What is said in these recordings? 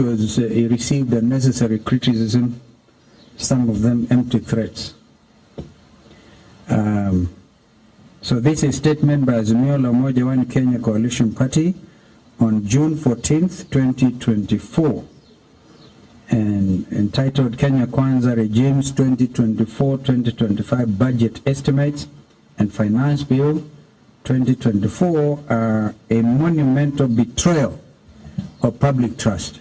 he received unnecessary criticism, some of them empty threats. So this is a statement by Azimio Umoja One Kenya Coalition Party on June 14th, 2024, and entitled Kenya Kwanza Regime's 2024-2025 Budget Estimates and Finance Bill 2024 are a monumental betrayal of public trust.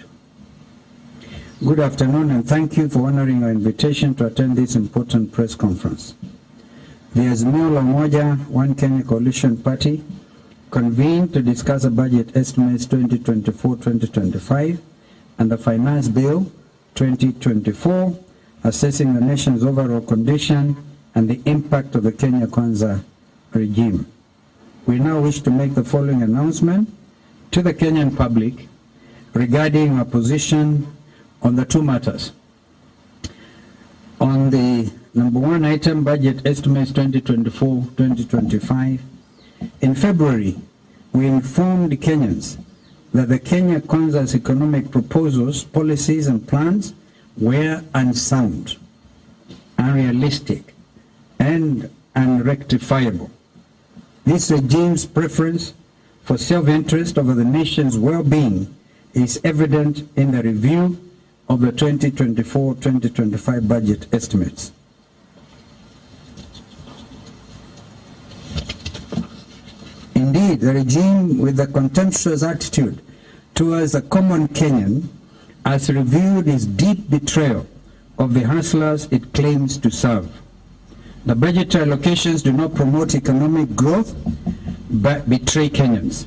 Good afternoon, and thank you for honoring our invitation to attend this important press conference. The Azimio Umoja One Kenya Coalition Party convened to discuss the budget estimates 2024-2025 and the Finance Bill 2024, assessing the nation's overall condition and the impact of the Kenya Kwanza regime. We now wish to make the following announcement to the Kenyan public regarding our position on the two matters. On the number one item, budget estimates 2024-2025, in February, we informed Kenyans that the Kenya Kwanza's economic proposals, policies and plans were unsound, unrealistic, and unrectifiable. This regime's preference for self-interest over the nation's well-being is evident in the review of the 2024-2025 budget estimates. Indeed, the regime, with a contemptuous attitude towards the common Kenyan, has revealed its deep betrayal of the hustlers it claims to serve. The budgetary allocations do not promote economic growth, but betray Kenyans.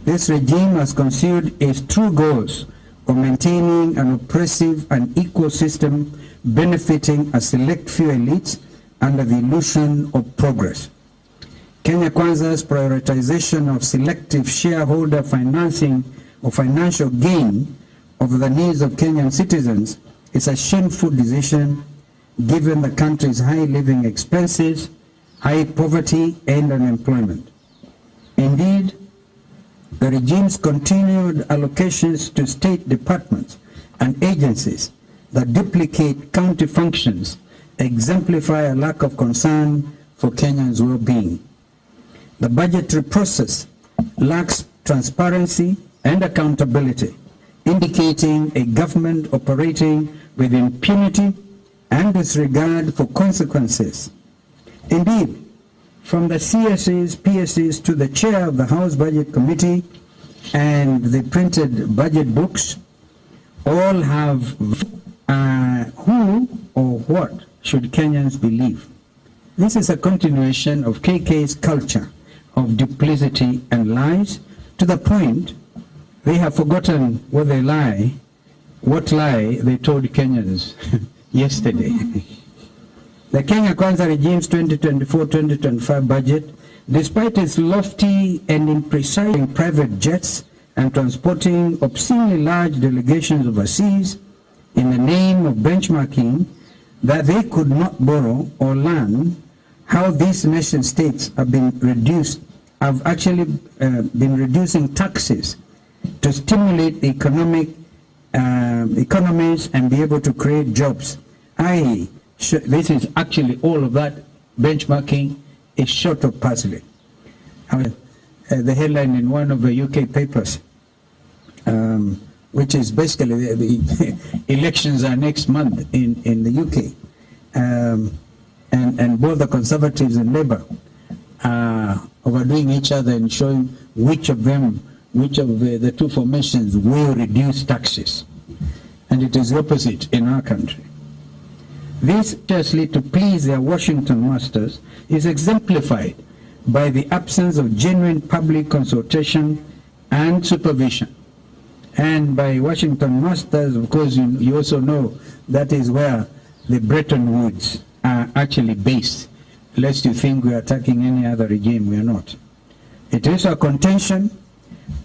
This regime has concealed its true goals of maintaining an oppressive and equal system benefiting a select few elites under the illusion of progress. Kenya Kwanza's prioritization of selective shareholder financing or financial gain over the needs of Kenyan citizens is a shameful decision given the country's high living expenses, high poverty, and unemployment. Indeed, the regime's continued allocations to state departments and agencies that duplicate county functions exemplify a lack of concern for Kenyans' well-being. The budgetary process lacks transparency and accountability, indicating a government operating with impunity and disregard for consequences. Indeed, from the CSAs, PSAs to the chair of the House Budget Committee and the printed budget books, all have who or what should Kenyans believe. This is a continuation of KK's culture of duplicity and lies, to the point they have forgotten what lie they told Kenyans yesterday. The Kenya Kwanza regime's 2024-2025 budget, despite its lofty and imprecise private jets and transporting obscenely large delegations overseas in the name of benchmarking that they could not borrow or learn how these nation states have actually been reducing taxes to stimulate the economies and be able to create jobs. This is actually all of that benchmarking is short of puzzling. The headline in one of the UK papers, which is basically the elections are next month in the UK, and both the Conservatives and Labour are overdoing each other and showing which of the two formations will reduce taxes. And it is the opposite in our country. This, justly to please their Washington masters, is exemplified by the absence of genuine public consultation and supervision. And by Washington masters, of course, you also know that is where the Bretton Woods are actually based. Lest you think we are attacking any other regime, we are not. It is our contention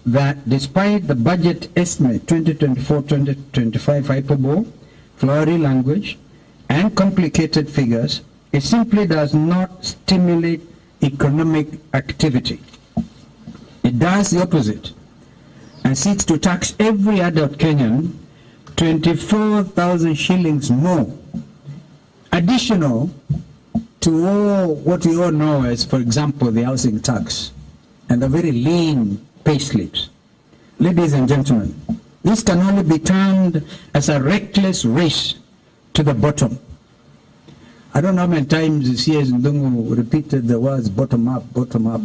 that despite the budget estimate 2024-2025 hyperbole, flowery language, and complicated figures, it simply does not stimulate economic activity. It does the opposite and seeks to tax every adult Kenyan 24,000 shillings more, additional to all what we all know as, for example, the housing tax and the very lean pay slips. Ladies and gentlemen, this can only be termed as a reckless race to the bottom. I don't know how many times the CS Ndungu repeated the words bottom up, bottom up.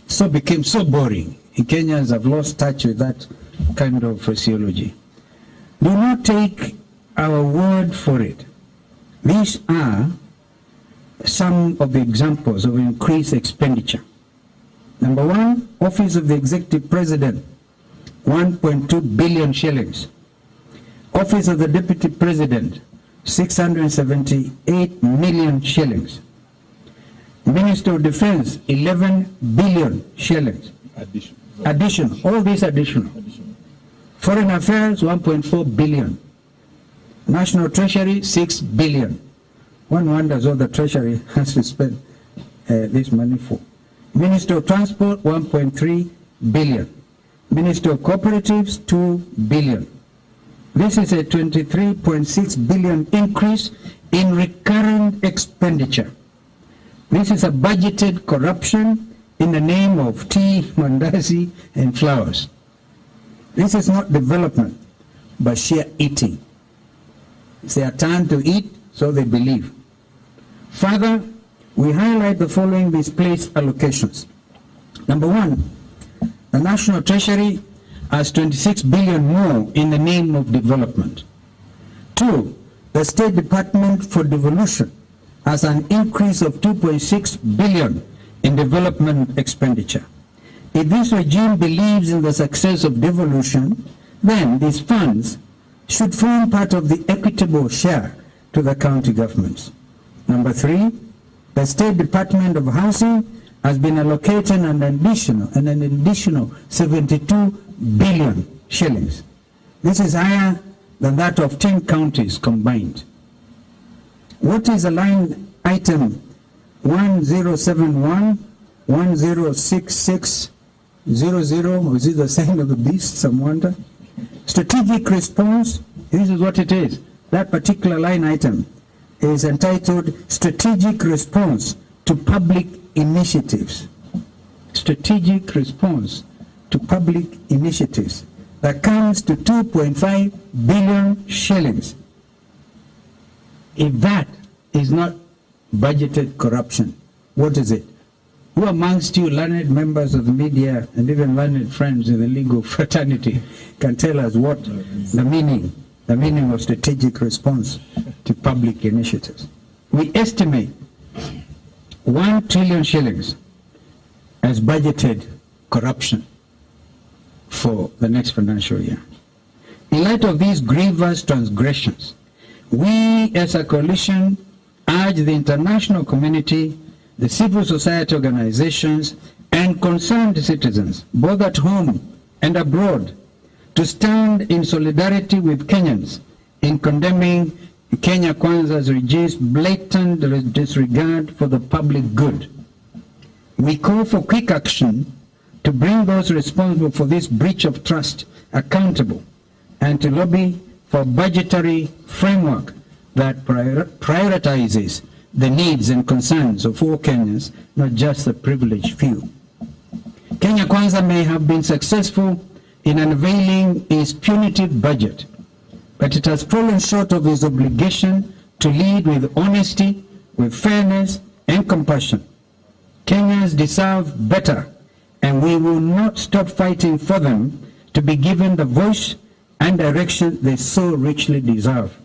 So it became so boring. Kenyans have lost touch with that kind of phraseology. Do not take our word for it. These are some of the examples of increased expenditure. Number one, Office of the Executive President, 1.2 billion shillings. Office of the Deputy President, 678 million shillings. Minister of Defense, 11 billion shillings. Additional. All these additional. Foreign Affairs, 1.4 billion. National Treasury, 6 billion. One wonders what the Treasury has to spend this money for. Minister of Transport, 1.3 billion. Minister of Cooperatives, 2 billion. This is a 23.6 billion increase in recurrent expenditure. This is a budgeted corruption in the name of tea, mandazi, and flowers. This is not development, but sheer eating. It's their time to eat, so they believe. Further, we highlight the following misplaced allocations. Number one, the National Treasury has 26 billion more in the name of development. Two, the State Department for Devolution has an increase of 2.6 billion in development expenditure. If this regime believes in the success of devolution, then these funds should form part of the equitable share to the county governments. Number three, the State Department of Housing has been allocated an additional 72 billion shillings. This is higher than that of 10 counties combined. What is the line item 1071 106600? Is it the sign of the beast, some wonder? Strategic response, this is what it is. That particular line item is entitled Strategic Response to Public Initiatives. Strategic Response to Public Initiatives. That comes to 2.5 billion shillings. If that is not budgeted corruption, what is it? Who amongst you learned members of the media and even learned friends in the legal fraternity can tell us what the meaning of strategic response to public initiatives? We estimate 1 trillion shillings as budgeted corruption for the next financial year. In light of these grievous transgressions, we as a coalition urge the international community, the civil society organizations, and concerned citizens, both at home and abroad, to stand in solidarity with Kenyans in condemning Kenya Kwanza's regime's blatant disregard for the public good. We call for quick action to bring those responsible for this breach of trust accountable and to lobby for a budgetary framework that prioritizes the needs and concerns of all Kenyans, not just the privileged few. Kenya Kwanza may have been successful in unveiling its punitive budget, but it has fallen short of its obligation to lead with honesty, with fairness and compassion. Kenyans deserve better, and we will not stop fighting for them to be given the voice and direction they so richly deserve.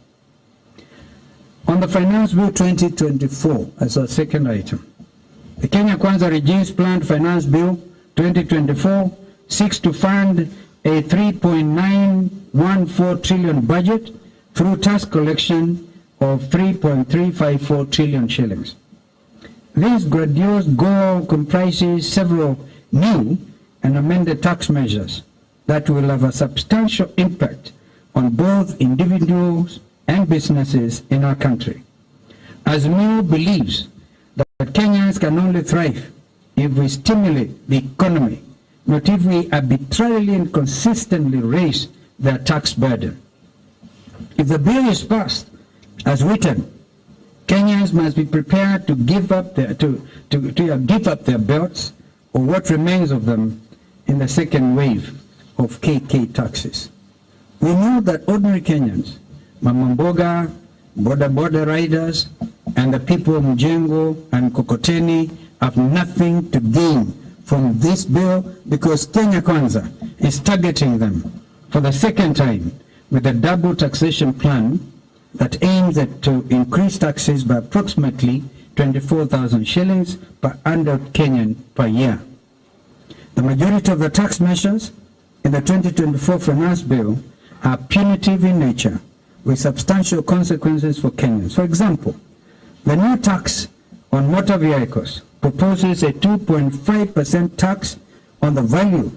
On the Finance Bill 2024, as our second item, the Kenya Kwanza regime's planned Finance Bill 2024 seeks to fund a 3.914 trillion budget through tax collection of 3.354 trillion shillings. This grandiose goal comprises several new and amended tax measures that will have a substantial impact on both individuals and businesses in our country. Azimio believes that Kenyans can only thrive if we stimulate the economy, not if we arbitrarily and consistently raise their tax burden. If the bill is passed as written, Kenyans must be prepared to give up their give up their belts or what remains of them in the second wave of KK taxes. We know that ordinary Kenyans, Mamamboga, border riders, and the people of Mjengo and Kokoteni have nothing to gain from this bill because Kenya Kwanza is targeting them for the second time with a double taxation plan that aims to increase taxes by approximately 24,000 shillings per adult Kenyan per year. The majority of the tax measures in the 2024 finance bill are punitive in nature with substantial consequences for Kenyans. For example, the new tax on motor vehicles proposes a 2.5% tax on the value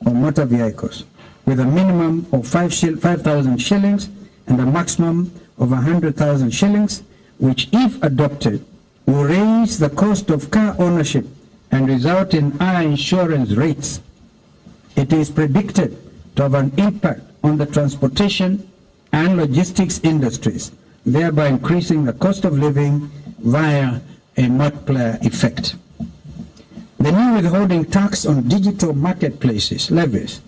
of motor vehicles with a minimum of 5,000 shillings and a maximum of 100,000 shillings, which if adopted will raise the cost of car ownership and result in higher insurance rates. It is predicted to have an impact on the transportation and logistics industries, thereby increasing the cost of living via a multiplier effect. The new withholding tax on digital marketplaces levies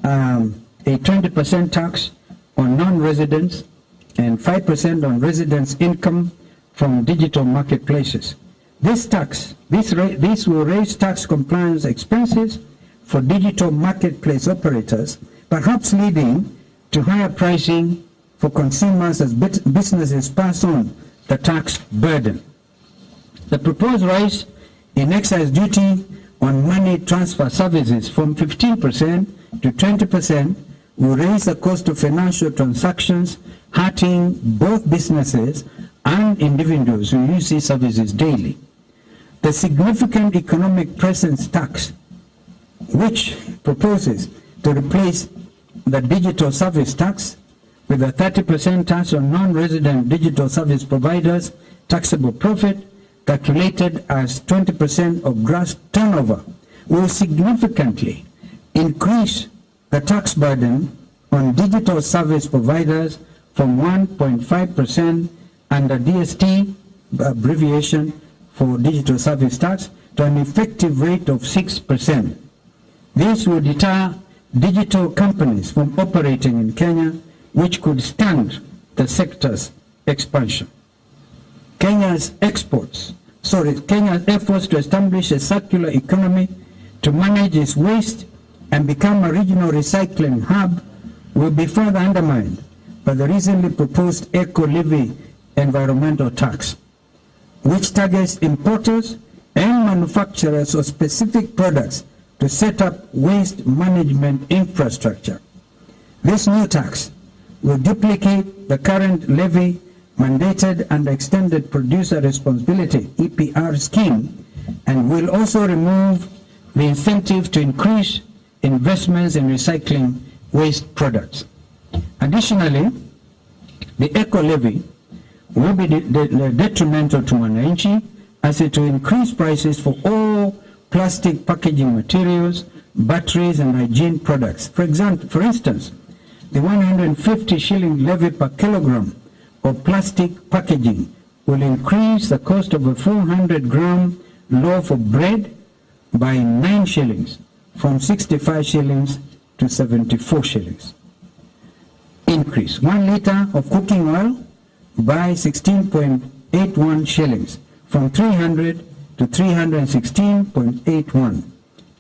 a 20% tax on non-residents and 5% on residents' income from digital marketplaces. This will raise tax compliance expenses for digital marketplace operators, perhaps leading to higher pricing for consumers as businesses pass on the tax burden. The proposed rise in excise duty on money transfer services from 15% to 20% will raise the cost of financial transactions, hurting both businesses and individuals who use these services daily. The significant economic presence tax, which proposes to replace the digital service tax with a 30% tax on non-resident digital service providers' taxable profit, calculated as 20% of gross turnover, will significantly increase the tax burden on digital service providers from 1.5% under DST, abbreviation for digital service tax, to an effective rate of 6%. This will deter digital companies from operating in Kenya, which could stunt the sector's expansion. Kenya's efforts to establish a circular economy to manage its waste and become a regional recycling hub will be further undermined by the recently proposed eco-levy environmental tax, which targets importers and manufacturers of specific products to set up waste management infrastructure. This new tax will duplicate the current levy mandated and extended producer responsibility EPR scheme and will also remove the incentive to increase investments in recycling waste products. Additionally, the eco-levy will be detrimental to Mwananchi as it will increase prices for all plastic packaging materials, batteries, and hygiene products. For instance, the 150 shilling levy per kilogram of plastic packaging will increase the cost of a 400-gram loaf of bread by 9 shillings, from 65 shillings to 74 shillings. Increase 1 liter of cooking oil by 16.81 shillings, from 300 to 316.81.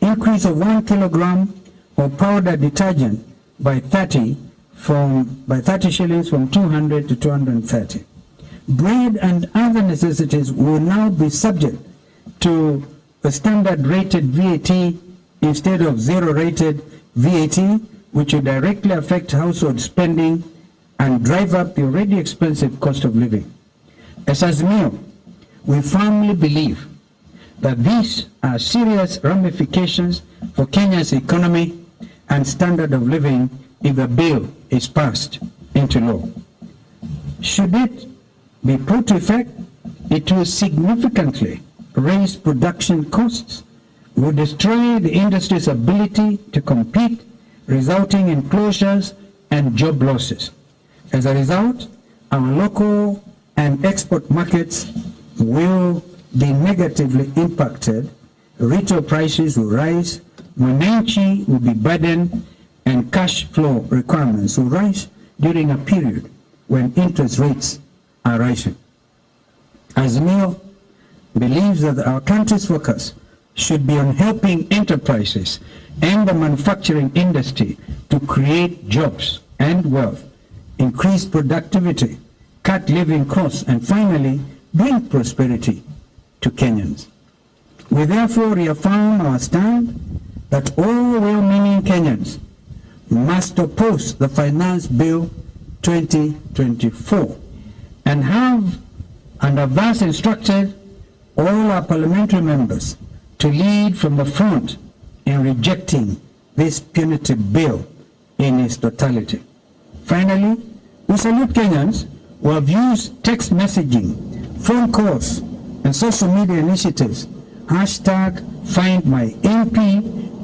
Increase of 1 kilogram of powder detergent by 30 shillings, from 200 to 230. Bread and other necessities will now be subject to a standard rated VAT instead of zero rated VAT, which will directly affect household spending and drive up the already expensive cost of living. As Azimio, we firmly believe that these are serious ramifications for Kenya's economy and standard of living if the bill is passed into law. Should it be put to effect, it will significantly raise production costs, will destroy the industry's ability to compete, resulting in closures and job losses. As a result, our local and export markets will be negatively impacted, retail prices will rise, wananchi will be burdened, and cash flow requirements will rise during a period when interest rates are rising. Azimio believes that our country's focus should be on helping enterprises and the manufacturing industry to create jobs and wealth, increase productivity, cut living costs, and finally bring prosperity to Kenyans. We therefore reaffirm our stand that all well-meaning Kenyans must oppose the Finance Bill 2024 and have thus instructed all our parliamentary members to lead from the front in rejecting this punitive bill in its totality. Finally, we salute Kenyans who have used text messaging, phone calls, and social media initiatives, #FindMyMP,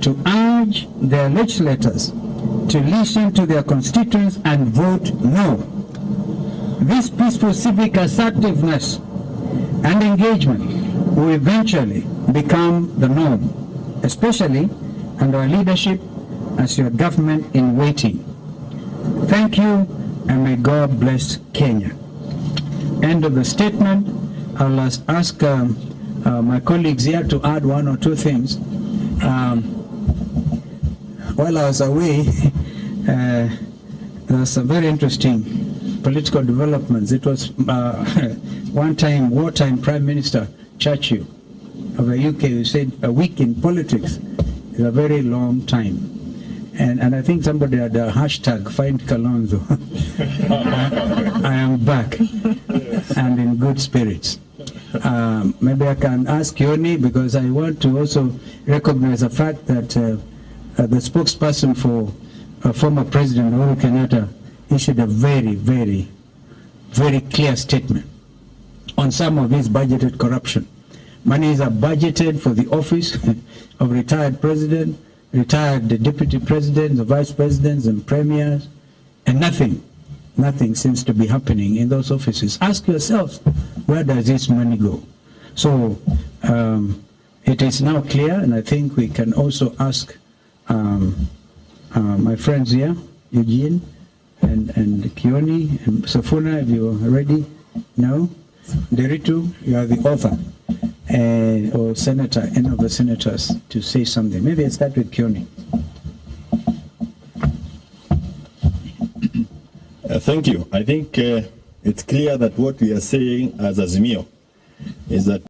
to urge their legislators to listen to their constituents and vote no. This peaceful civic assertiveness and engagement will eventually become the norm, especially under our leadership as your government in waiting. Thank you, and may God bless Kenya. End of the statement. I'll ask my colleagues here to add one or two things. While I was away, there was some very interesting political developments. It was one-time wartime Prime Minister Churchill of the UK who said a week in politics is a very long time. And I think somebody had a hashtag, find Kalonzo. I am back and in good spirits. Maybe I can ask Yoni, because I want to also recognize the fact that the spokesperson for former President Uhuru Kenyatta issued a very, very, very clear statement on some of his budgeted corruption. Monies are budgeted for the office of retired president, retired deputy presidents, the vice presidents, and premiers, and nothing seems to be happening in those offices. Ask yourselves, where does this money go? So it is now clear, and I think we can also ask my friends here, Eugene and Kioni and Safuna, if you are ready. No? Deritu, you are the author. Or senator, any of the senators, to say something. Maybe I start with Kioni. Thank you. I think it's clear that what we are saying as Azimio is that